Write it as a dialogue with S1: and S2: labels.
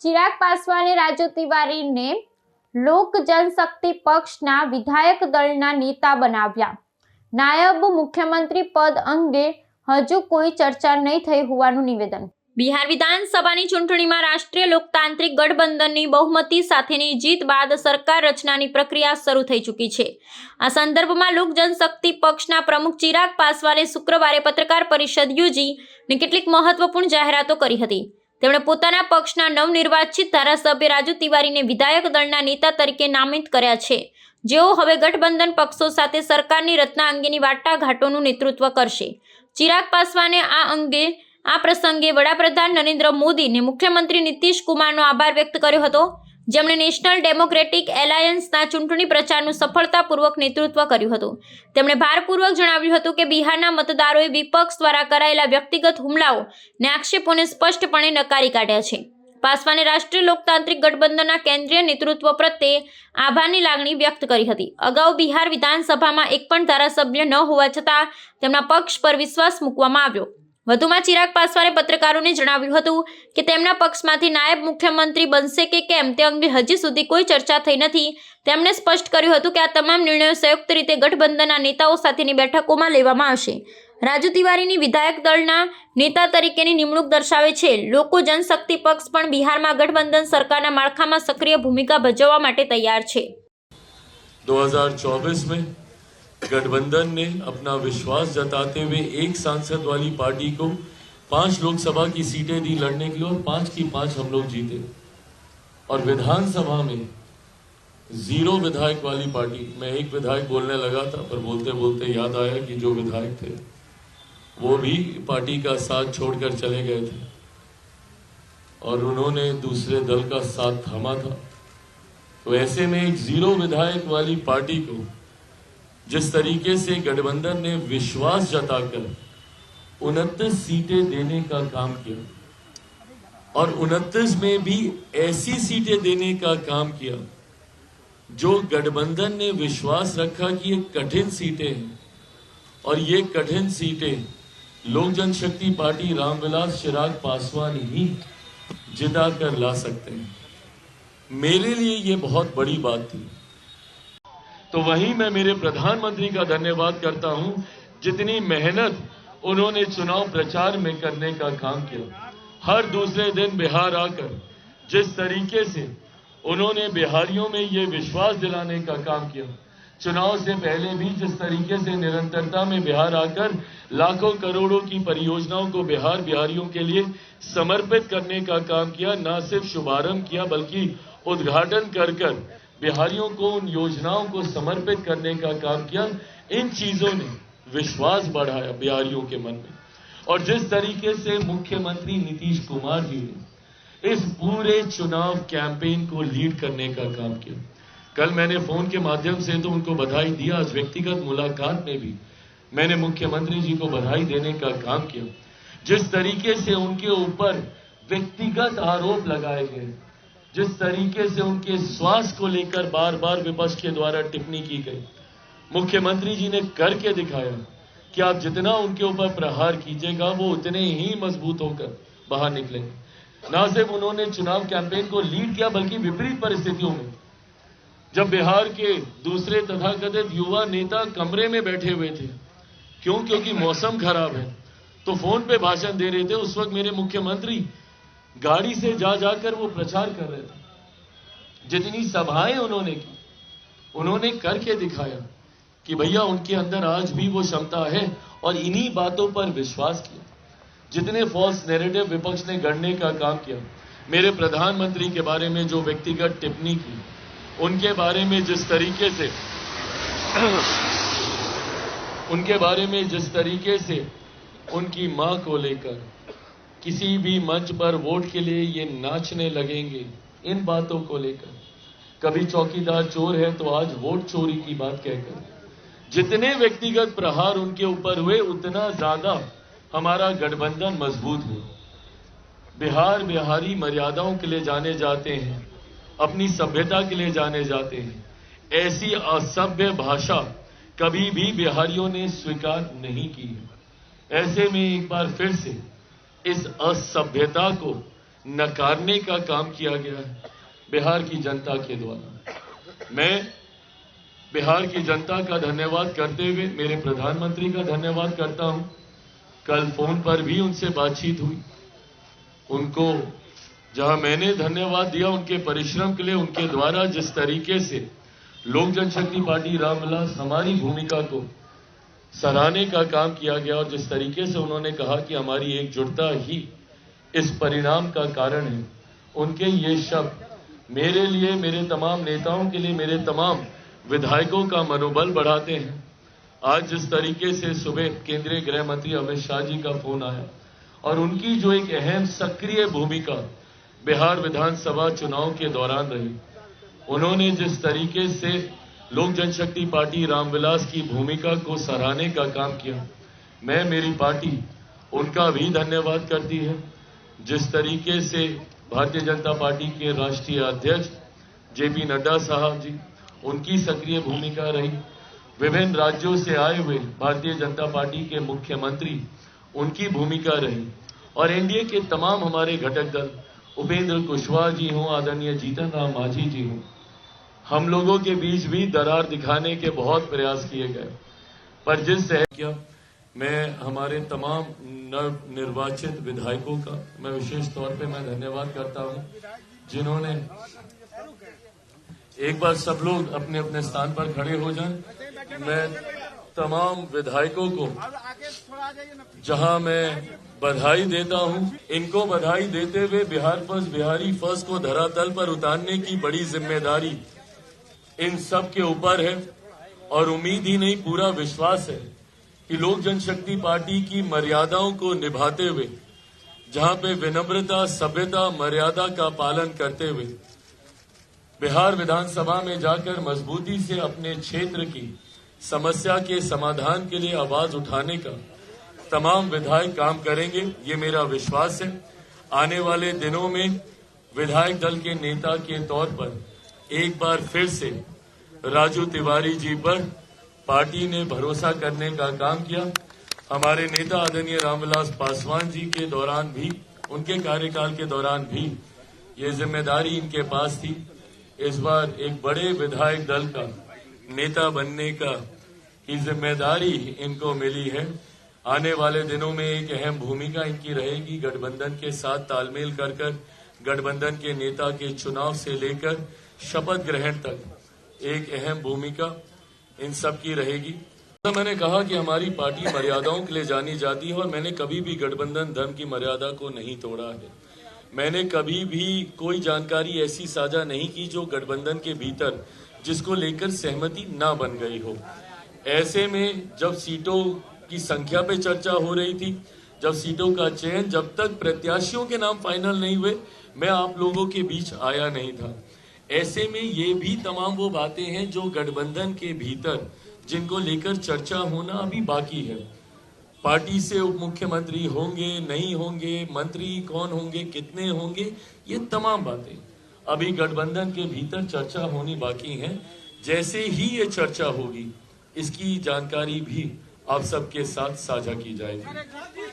S1: चिराग पासवाने राजू तिवारीने लोक जनशक्ति पक्षના વિધાયક દળના નેતા બનાવ્યા। નાયબ મુખ્યમંત્રી પદ અંગે હજુ કોઈ ચર્ચા નહીં થઈ હોવાનું નિવેદન। બિહાર વિધાનસભાની ચૂંટણીમાં રાષ્ટ્રીય લોકતાંત્રિક ગઠબંધનની બહુમતી સાથેની જીત બાદ સરકાર રચનાની પ્રક્રિયા શરૂ થઈ ચૂકી છે। આ સંદર્ભમાં લોક જનશક્તિ પક્ષના પ્રમુખ ચિરાગ પાસવાને શુક્રવારે પત્રકાર પરિષદ યોજીને કેટલીક મહત્વપૂર્ણ જાહેરાતો કરી હતી। તેમણે પોતાના પક્ષના નવનિર્વાચિત ધારાસભ્ય રાજુ તિવારીને વિધાયક દળના નેતા તરીકે નામિત કર્યા છે, જેઓ હવે ગઠબંધન પક્ષો સાથે સરકારની રચના અંગેની વાટાઘાટોનું નેતૃત્વ કરશે। ચિરાગ પાસવાને આ પ્રસંગે વડાપ્રધાન નરેન્દ્ર મોદી અને મુખ્યમંત્રી નીતિશ કુમારનો આભાર વ્યક્ત કર્યો હતો, જેમણે નેશનલ ડેમોક્રેટિક એલાયન્સના ચૂંટણી પ્રચારનું સફળતાપૂર્વક નેતૃત્વ કર્યું હતું। તેમણે ભારપૂર્વક જણાવ્યું હતું કે બિહારના મતદારોએ વિપક્ષ દ્વારા કરાયેલા વ્યક્તિગત હુમલાઓ અને આક્ષેપોને સ્પષ્ટપણે નકારી કાઢ્યા છે। પાસવાને રાષ્ટ્રીય લોકતાંત્રિક ગઠબંધનના કેન્દ્રીય નેતૃત્વ પ્રત્યે આભારની લાગણી વ્યક્ત કરી હતી। અગાઉ બિહાર વિધાનસભામાં એક પણ ધારાસભ્ય ન હોવા છતાં તેમના પક્ષ પર વિશ્વાસ મૂકવામાં આવ્યો। વધુમાં ચિરાગ પાસવાને પત્રકારોને જણાવ્યું હતું કે તેમના પક્ષમાંથી નાયબ મુખ્યમંત્રી બનશે કે કેમ તે અંગે હજી સુધી કોઈ ચર્ચા થઈ નથી। તેમણે સ્પષ્ટ કર્યું હતું કે આ તમામ નિર્ણયો સંયુક્ત રીતે ગઠબંધનના નેતાઓ સાથેની બેઠકોમાં લેવામાં આવશે। રાજુ તિવારીની વિધાયક દળના નેતા તરીકેની નિમણૂક દર્શાવે છે। લોકો જનશક્તિ પક્ષ પણ બિહારમાં ગઠબંધન સરકારના માળખામાં સક્રિય ભૂમિકા ભજવવા માટે તૈયાર છે।
S2: 2024 में गठबंधन ने अपना विश्वास जताते हुए एक सांसद वाली पार्टी को 5 लोकसभा की सीटें दी लड़ने के लिए और 5 की 5 हम लोग जीते। और विधानसभा में 0 विधायक वाली पार्टी, मैं एक विधायक बोलने लगा था पर बोलते बोलते याद आया कि जो विधायक थे वो भी पार्टी का साथ छोड़कर चले गए थे और उन्होंने दूसरे दल का साथ थामा था। तो ऐसे में एक 0 विधायक वाली पार्टी को जिस तरीके से गठबंधन ने विश्वास जताकर 29 सीटें देने का काम किया और 29 में भी ऐसी सीटें देने का काम किया जो गठबंधन ने विश्वास रखा कि ये कठिन सीटें हैं और ये कठिन सीटें लोक जनशक्ति पार्टी रामविलास चिराग पासवान ही जिता कर ला सकते हैं। मेरे लिए ये बहुत बड़ी बात थी। तो वहीं मैं मेरे प्रधानमंत्री का धन्यवाद करता हूं, जितनी मेहनत उन्होंने चुनाव प्रचार में करने का काम किया। हर दूसरे दिन बिहार आकर जिस तरीके से उन्होंने बिहारियों में ये विश्वास दिलाने का काम किया, चुनाव से पहले भी जिस तरीके से निरंतरता में बिहार आकर लाखों करोड़ों की परियोजनाओं को बिहारियों के लिए समर्पित करने का काम किया, न सिर्फ शुभारंभ किया बल्कि उद्घाटन कर बिहारियों को उन योजनाओं को समर्पित करने का काम किया। इन चीजों ने विश्वास बढ़ाया बिहारियों के मन में। और जिस तरीके से मुख्यमंत्री नीतीश कुमार जी ने इस पूरे चुनाव कैंपेन को लीड करने का काम किया, कल मैंने फोन के माध्यम से तो उनको बधाई दिया, आज व्यक्तिगत मुलाकात में भी मैंने मुख्यमंत्री जी को बधाई देने का काम किया। जिस तरीके से उनके ऊपर व्यक्तिगत आरोप लगाए गए, जिस तरीके से उनके स्वास्थ्य को लेकर बार बार विपक्ष के द्वारा टिप्पणी की गई, मुख्यमंत्री जी ने करके दिखाया कि आप जितना उनके ऊपर प्रहार कीजिएगा वो उतने ही मजबूत होकर बाहर निकलेंगे। न सिर्फ उन्होंने चुनाव कैंपेन को लीड किया बल्कि विपरीत परिस्थितियों में जब बिहार के दूसरे तथाकथित युवा नेता कमरे में बैठे हुए थे, क्योंकि मौसम खराब है, तो फोन पे भाषण दे रहे थे, उस वक्त मेरे मुख्यमंत्री गाड़ी से जाकर वो प्रचार कर रहे थे। जितनी सभाएं उन्होंने की, उन्होंने करके दिखाया कि भैया उनके अंदर आज भी वो क्षमता है और इन्हीं बातों पर विश्वास किया। जितने फॉल्स नैरेटिव विपक्ष ने गढ़ने का काम किया, मेरे प्रधानमंत्री के बारे में जो व्यक्तिगत टिप्पणी की, उनके बारे में जिस तरीके से उनकी मां को लेकर किसी भी मंच पर वोट के लिए ये नाचने लगेंगे, इन बातों को लेकर, कभी चौकीदार चोर है तो आज वोट चोरी की बात कहकर जितने व्यक्तिगत प्रहार उनके ऊपर हुए, उतना ज्यादा हमारा गठबंधन मजबूत हुआ। बिहारी मर्यादाओं के लिए जाने जाते हैं, अपनी सभ्यता के लिए जाने जाते हैं। ऐसी असभ्य भाषा कभी भी बिहारियों ने स्वीकार नहीं की है। ऐसे में एक बार फिर से इस असभ्यता को नकारने का काम किया गया है बिहार की जनता के द्वारा। मैं बिहार की जनता का धन्यवाद करते हुए मेरे प्रधानमंत्री का धन्यवाद करता हूं। कल फोन पर भी उनसे बातचीत हुई। उनको जहां मैंने धन्यवाद दिया उनके परिश्रम के लिए, उनके द्वारा जिस तरीके से लोक जनशक्ति पार्टी रामविलास हमारी भूमिका को सराहने का काम किया गया और जिस तरीके से उन्होंने कहा कि हमारी एकजुटता ही इस परिणाम का कारण है, उनके ये शब्द मेरे लिए, मेरे तमाम नेताओं के लिए, मेरे तमाम विधायकों का मनोबल बढ़ाते हैं। आज जिस तरीके से सुबह केंद्रीय गृह मंत्री अमित शाह जी का फोन आया और उनकी जो एक अहम सक्रिय भूमिका बिहार विधानसभा चुनाव के दौरान रही, उन्होंने जिस तरीके से लोक जनशक्ति पार्टी रामविलास की भूमिका को सराहने का काम किया, मैं, मेरी पार्टी उनका भी धन्यवाद करती है। जिस तरीके से भारतीय जनता पार्टी के राष्ट्रीय अध्यक्ष जेपी नड्डा साहब जी, उनकी सक्रिय भूमिका रही, विभिन्न राज्यों से आए हुए भारतीय जनता पार्टी के मुख्यमंत्री, उनकी भूमिका रही, और एनडीए के तमाम हमारे घटक दल, उपेंद्र कुशवाहा जी हों, आदरणीय जीतन राम मांझी जी हों, हम लोगों के बीच भी दरार दिखाने के बहुत प्रयास किए गए। पर जिस किया, मैं हमारे तमाम नव निर्वाचित विधायकों का मैं विशेष तौर पे मैं धन्यवाद करता हूं, जिन्होंने एक बार सब लोग अपने अपने स्थान पर खड़े हो जाएं। मैं तमाम विधायकों को जहां मैं बधाई देता हूं, इनको बधाई देते हुए बिहार फर्स्ट, बिहारी फर्स्ट को धरातल पर उतारने की बड़ी जिम्मेदारी इन सब के ऊपर है। और उम्मीद ही नहीं, पूरा विश्वास है कि लोक जनशक्ति पार्टी की मर्यादाओं को निभाते हुए, जहां पे विनम्रता, सभ्यता, मर्यादा का पालन करते हुए बिहार विधानसभा में जाकर मजबूती से अपने क्षेत्र की समस्या के समाधान के लिए आवाज उठाने का तमाम विधायक काम करेंगे, ये मेरा विश्वास है। आने वाले दिनों में विधायक दल के नेता के तौर पर एक बार फिर से राजू तिवारी जी पर पार्टी ने भरोसा करने का काम किया। हमारे नेता आदरणीय रामविलास पासवान जी के दौरान भी, उनके कार्यकाल के दौरान भी ये जिम्मेदारी इनके पास थी। इस बार एक बड़े विधायक दल का नेता बनने का की जिम्मेदारी इनको मिली है। आने वाले दिनों में एक अहम भूमिका इनकी रहेगी। गठबंधन के साथ तालमेल कर गठबंधन के नेता के चुनाव से लेकर शपथ ग्रहण तक एक अहम भूमिका इन सब की रहेगी। तो मैंने कहा कि हमारी पार्टी मर्यादाओं के लिए जानी जाती है और मैंने कभी भी गठबंधन धर्म की मर्यादा को नहीं तोड़ा है। मैंने कभी भी कोई जानकारी ऐसी साझा नहीं की जो गठबंधन के भीतर जिसको लेकर सहमति ना बन गई हो। ऐसे में जब सीटों की संख्या पे चर्चा हो रही थी, जब सीटों का चयन, जब तक प्रत्याशियों के नाम फाइनल नहीं हुए, मैं आप लोगों के बीच आया नहीं था। ऐसे में ये भी तमाम वो बातें हैं जो गठबंधन के भीतर जिनको लेकर चर्चा होना अभी बाकी है। पार्टी से उप मुख्यमंत्री होंगे, नहीं होंगे, मंत्री कौन होंगे, कितने होंगे, ये तमाम बातें अभी गठबंधन के भीतर चर्चा होनी बाकी है। जैसे ही ये चर्चा होगी, इसकी जानकारी भी आप सबके साथ साझा की जाएगी।